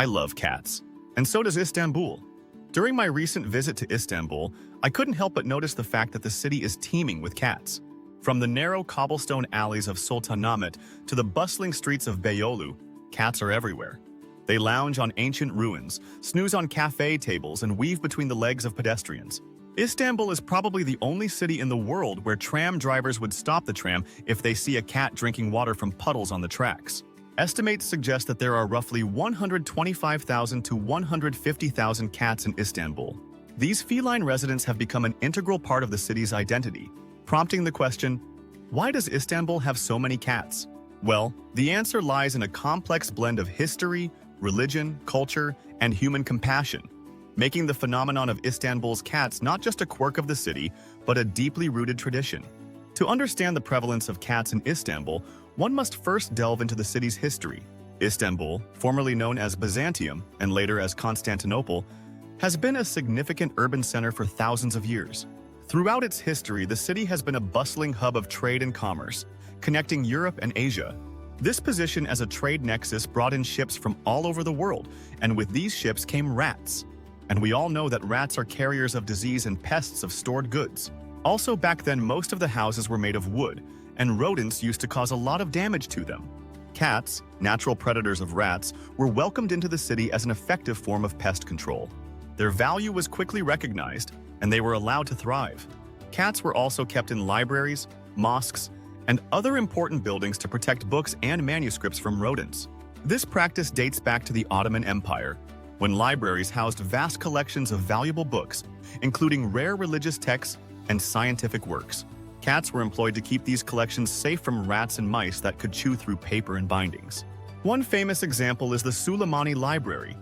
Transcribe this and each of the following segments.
I love cats, and so does Istanbul. During my recent visit to Istanbul, I couldn't help but notice the fact that the city is teeming with cats. From the narrow cobblestone alleys of Sultanahmet to the bustling streets of Beyoğlu, cats are everywhere. They lounge on ancient ruins, snooze on cafe tables, and weave between the legs of pedestrians. Istanbul is probably the only city in the world where tram drivers would stop the tram if they see a cat drinking water from puddles on the tracks. Estimates suggest that there are roughly 125,000 to 150,000 cats in Istanbul. These feline residents have become an integral part of the city's identity, prompting the question, why does Istanbul have so many cats? Well, the answer lies in a complex blend of history, religion, culture, and human compassion, making the phenomenon of Istanbul's cats not just a quirk of the city, but a deeply rooted tradition. To understand the prevalence of cats in Istanbul, one must first delve into the city's history. Istanbul, formerly known as Byzantium and later as Constantinople, has been a significant urban center for thousands of years. Throughout its history, the city has been a bustling hub of trade and commerce, connecting Europe and Asia. This position as a trade nexus brought in ships from all over the world, and with these ships came rats. And we all know that rats are carriers of disease and pests of stored goods. Also, back then, most of the houses were made of wood, and rodents used to cause a lot of damage to them. Cats, natural predators of rats, were welcomed into the city as an effective form of pest control. Their value was quickly recognized, and they were allowed to thrive. Cats were also kept in libraries, mosques, and other important buildings to protect books and manuscripts from rodents. This practice dates back to the Ottoman Empire, when libraries housed vast collections of valuable books, including rare religious texts and scientific works. Cats were employed to keep these collections safe from rats and mice that could chew through paper and bindings. One famous example is the Suleimani Library,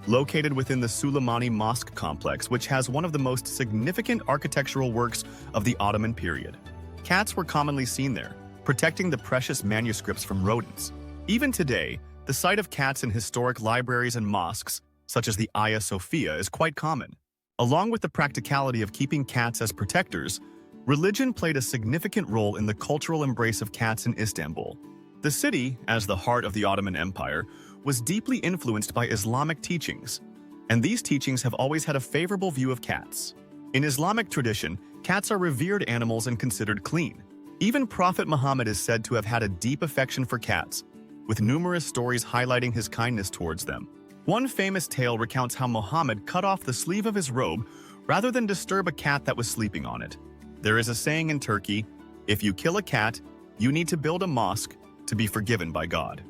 located within the Suleimani Mosque complex, which has one of the most significant architectural works of the Ottoman period. Cats were commonly seen there, protecting the precious manuscripts from rodents. Even today, the sight of cats in historic libraries and mosques, such as the Hagia Sophia, is quite common. Along with the practicality of keeping cats as protectors, religion played a significant role in the cultural embrace of cats in Istanbul. The city, as the heart of the Ottoman Empire, was deeply influenced by Islamic teachings, and these teachings have always had a favorable view of cats. In Islamic tradition, cats are revered animals and considered clean. Even Prophet Muhammad is said to have had a deep affection for cats, with numerous stories highlighting his kindness towards them. One famous tale recounts how Muhammad cut off the sleeve of his robe rather than disturb a cat that was sleeping on it. There is a saying in Turkey, if you kill a cat, you need to build a mosque to be forgiven by God.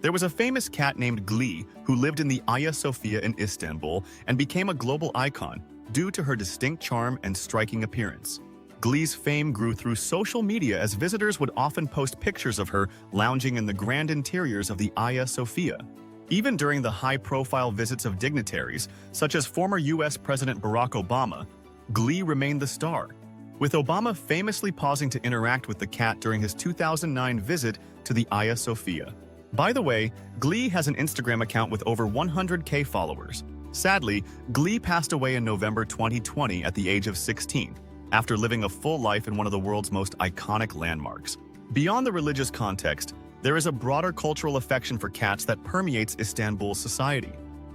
There was a famous cat named Glee who lived in the Hagia Sophia in Istanbul and became a global icon due to her distinct charm and striking appearance. Glee's fame grew through social media as visitors would often post pictures of her lounging in the grand interiors of the Hagia Sophia. Even during the high-profile visits of dignitaries, such as former US President Barack Obama, Glee remained the star, with Obama famously pausing to interact with the cat during his 2009 visit to the Hagia Sophia. By the way, Glee has an Instagram account with over 100K followers. Sadly, Glee passed away in November 2020 at the age of 16, after living a full life in one of the world's most iconic landmarks. Beyond the religious context, there is a broader cultural affection for cats that permeates Istanbul's society.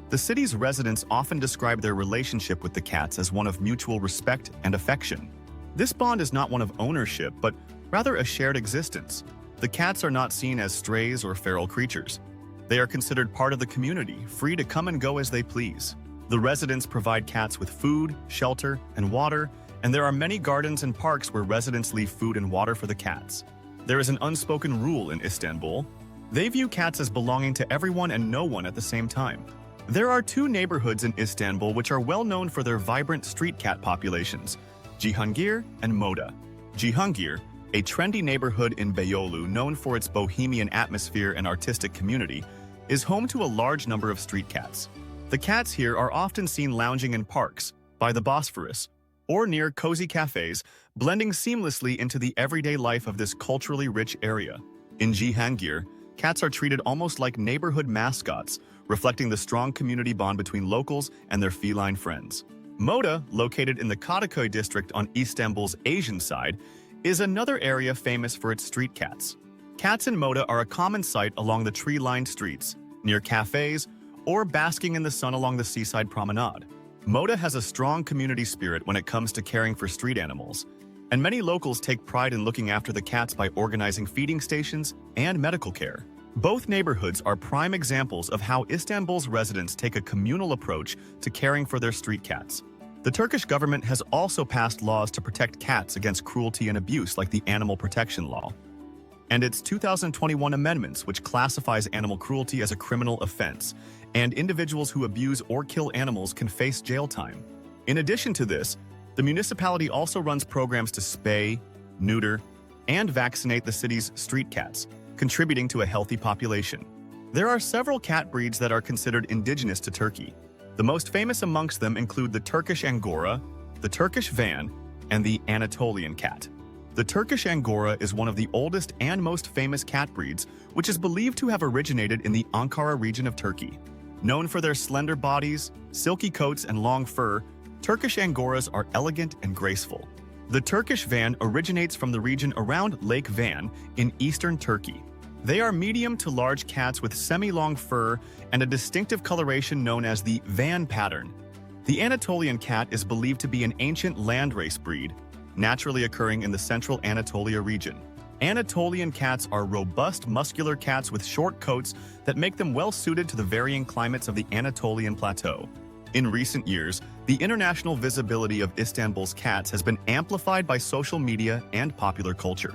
The city's residents often describe their relationship with the cats as one of mutual respect and affection. This bond is not one of ownership, but rather a shared existence. The cats are not seen as strays or feral creatures. They are considered part of the community, free to come and go as they please. The residents provide cats with food, shelter, and water, and there are many gardens and parks where residents leave food and water for the cats. There is an unspoken rule in Istanbul. They view cats as belonging to everyone and no one at the same time. There are two neighborhoods in Istanbul which are well known for their vibrant street cat populations, Cihangir and Moda. Cihangir, a trendy neighborhood in Beyoğlu known for its bohemian atmosphere and artistic community, is home to a large number of street cats. The cats here are often seen lounging in parks, by the Bosphorus, or near cozy cafes, blending seamlessly into the everyday life of this culturally rich area. In Cihangir, cats are treated almost like neighborhood mascots, reflecting the strong community bond between locals and their feline friends. Moda, located in the Kadıköy district on Istanbul's Asian side, is another area famous for its street cats. Cats in Moda are a common sight along the tree-lined streets, near cafes, or basking in the sun along the seaside promenade. Moda has a strong community spirit when it comes to caring for street animals, and many locals take pride in looking after the cats by organizing feeding stations and medical care. Both neighborhoods are prime examples of how Istanbul's residents take a communal approach to caring for their street cats. The Turkish government has also passed laws to protect cats against cruelty and abuse, like the Animal Protection Law, and its 2021 amendments, which classifies animal cruelty as a criminal offense, and individuals who abuse or kill animals can face jail time. In addition to this, the municipality also runs programs to spay, neuter, and vaccinate the city's street cats, contributing to a healthy population. There are several cat breeds that are considered indigenous to Turkey. The most famous amongst them include the Turkish Angora, the Turkish Van, and the Anatolian cat. The Turkish Angora is one of the oldest and most famous cat breeds, which is believed to have originated in the Ankara region of Turkey. Known for their slender bodies, silky coats, and long fur, Turkish Angoras are elegant and graceful. The Turkish Van originates from the region around Lake Van in eastern Turkey. They are medium to large cats with semi-long fur and a distinctive coloration known as the Van pattern. The Anatolian cat is believed to be an ancient landrace breed, naturally occurring in the central Anatolia region. Anatolian cats are robust, muscular cats with short coats that make them well-suited to the varying climates of the Anatolian plateau. In recent years, the international visibility of Istanbul's cats has been amplified by social media and popular culture.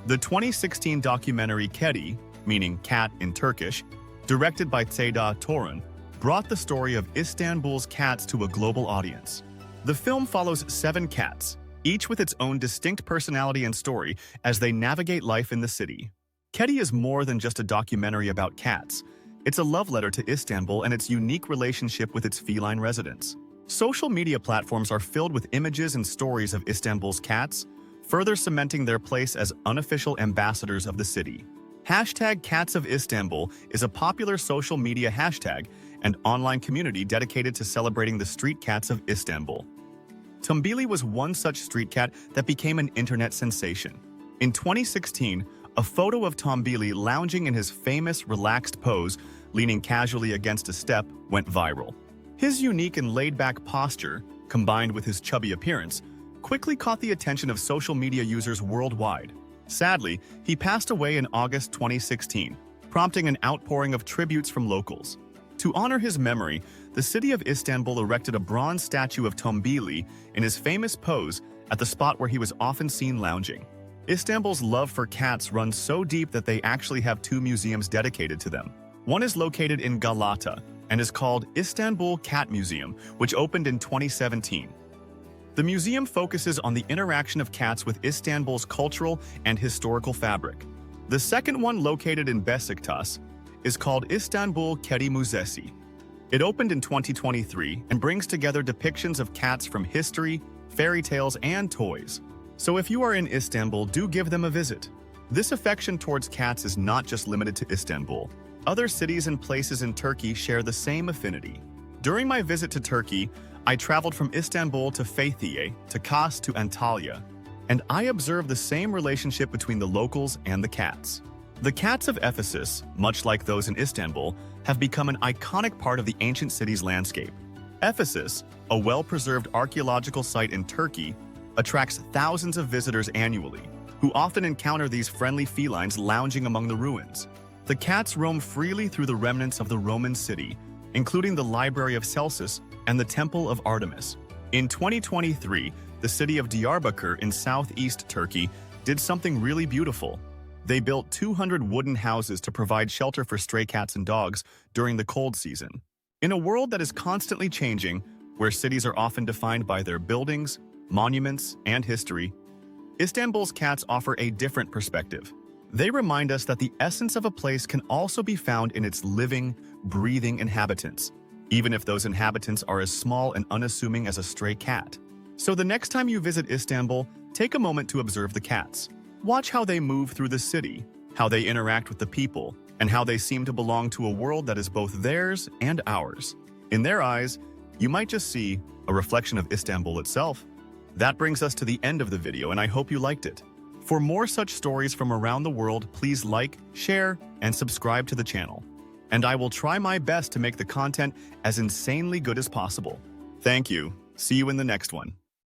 The 2016 documentary Kedi, meaning cat in Turkish, directed by Ceyda Torun, brought the story of Istanbul's cats to a global audience. The film follows 7 cats, each with its own distinct personality and story as they navigate life in the city. Kedi is more than just a documentary about cats. It's a love letter to Istanbul and its unique relationship with its feline residents. Social media platforms are filled with images and stories of Istanbul's cats, further cementing their place as unofficial ambassadors of the city. Hashtag Cats of Istanbul is a popular social media hashtag and online community dedicated to celebrating the street cats of Istanbul. Tumbili was one such street cat that became an internet sensation. In 2016, a photo of Tumbili lounging in his famous relaxed pose, leaning casually against a step, went viral. His unique and laid-back posture, combined with his chubby appearance, quickly caught the attention of social media users worldwide. Sadly, he passed away in August 2016, prompting an outpouring of tributes from locals. To honor his memory, the city of Istanbul erected a bronze statue of Tumbili in his famous pose at the spot where he was often seen lounging. Istanbul's love for cats runs so deep that they actually have 2 museums dedicated to them. One is located in Galata and is called Istanbul Cat Museum, which opened in 2017. The museum focuses on the interaction of cats with Istanbul's cultural and historical fabric. The second one, located in Besiktas, is called Istanbul Kedi Müzesi. It opened in 2023 and brings together depictions of cats from history, fairy tales, and toys. So if you are in Istanbul, do give them a visit. This affection towards cats is not just limited to Istanbul. Other cities and places in Turkey share the same affinity. During my visit to Turkey, I traveled from Istanbul to Fethiye, to Kos to Antalya, and I observed the same relationship between the locals and the cats. The cats of Ephesus, much like those in Istanbul, have become an iconic part of the ancient city's landscape. Ephesus, a well-preserved archaeological site in Turkey, attracts thousands of visitors annually, who often encounter these friendly felines lounging among the ruins. The cats roam freely through the remnants of the Roman city, including the Library of Celsus and the Temple of Artemis. In 2023, the city of Diyarbakir in southeast Turkey did something really beautiful. They built 200 wooden houses to provide shelter for stray cats and dogs during the cold season. In a world that is constantly changing, where cities are often defined by their buildings, monuments, and history, Istanbul's cats offer a different perspective. They remind us that the essence of a place can also be found in its living, breathing inhabitants, even if those inhabitants are as small and unassuming as a stray cat. So the next time you visit Istanbul, take a moment to observe the cats. Watch how they move through the city, how they interact with the people, and how they seem to belong to a world that is both theirs and ours. In their eyes, you might just see a reflection of Istanbul itself. That brings us to the end of the video, and I hope you liked it. For more such stories from around the world, please like, share, and subscribe to the channel. and I will try my best to make the content as insanely good as possible. Thank you. See you in the next one.